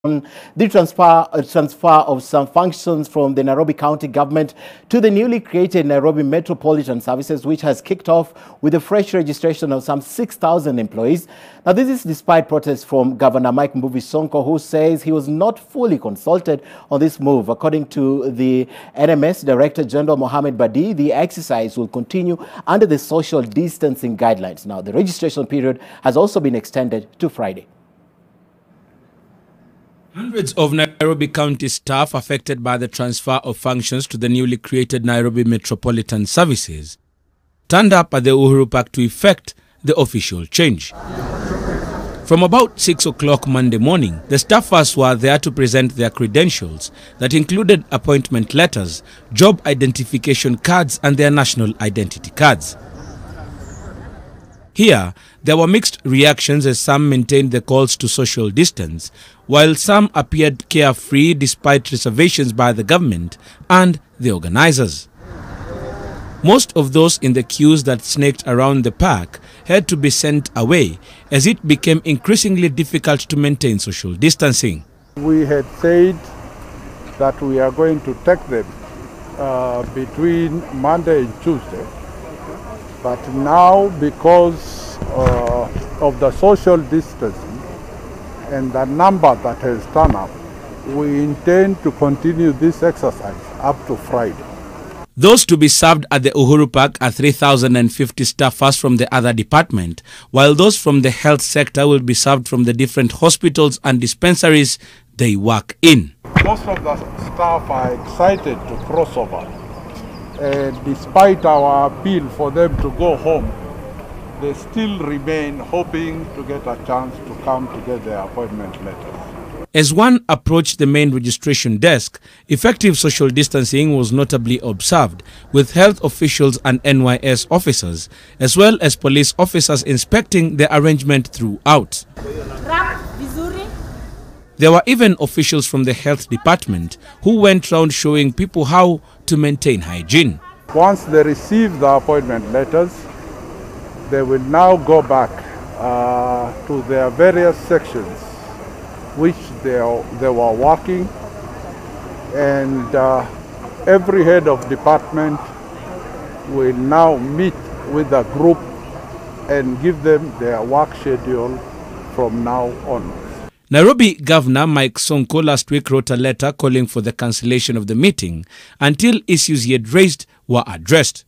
the transfer of some functions from the Nairobi County government to the newly created Nairobi Metropolitan Services, which has kicked off with a fresh registration of some 6,000 employees. Now, this is despite protests from Governor Mike Mbuvi Sonko, who says he was not fully consulted on this move. According to the NMS Director General Mohammed Badi, the exercise will continue under the social distancing guidelines. Now, the registration period has also been extended to Friday. Hundreds of Nairobi County staff affected by the transfer of functions to the newly created Nairobi Metropolitan Services turned up at the Uhuru Park to effect the official change. From about 6 o'clock Monday morning, the staffers were there to present their credentials that included appointment letters, job identification cards and their national identity cards. Here, there were mixed reactions as some maintained the calls to social distance, while some appeared carefree despite reservations by the government and the organizers. Most of those in the queues that snaked around the park had to be sent away as it became increasingly difficult to maintain social distancing. We had said that we are going to take them between Monday and Tuesday. But now, because of the social distancing and the number that has turned up, we intend to continue this exercise up to Friday. Those to be served at the Uhuru Park are 3,050 staffers from the other department, while those from the health sector will be served from the different hospitals and dispensaries they work in. Most of the staff are excited to cross over. Despite our appeal for them to go home, they still remain hoping to get a chance to come to get their appointment letters. As one approached the main registration desk, effective social distancing was notably observed, with health officials and NYS officers, as well as police officers inspecting the arrangement throughout. There were even officials from the health department who went round showing people how to maintain hygiene. Once they receive the appointment letters, they will now go back to their various sections which they were working, and every head of department will now meet with a group and give them their work schedule from now on. Nairobi Governor Mike Sonko last week wrote a letter calling for the cancellation of the meeting until issues he had raised were addressed.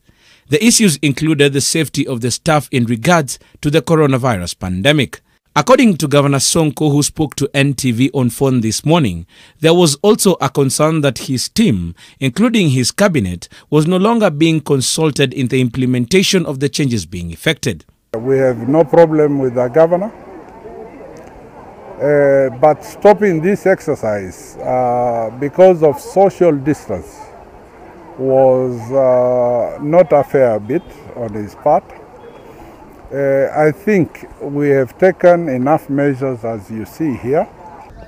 The issues included the safety of the staff in regards to the coronavirus pandemic. According to Governor Sonko, who spoke to NTV on phone this morning, there was also a concern that his team, including his cabinet, was no longer being consulted in the implementation of the changes being effected. We have no problem with the governor. But stopping this exercise because of social distance was not a fair bit on his part. I think we have taken enough measures, as you see here.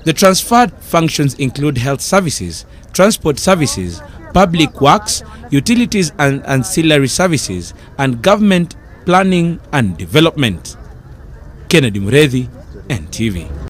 The transferred functions include health services, transport services, public works, utilities and ancillary services, and government planning and development. Kennedy Muredhi, NTV.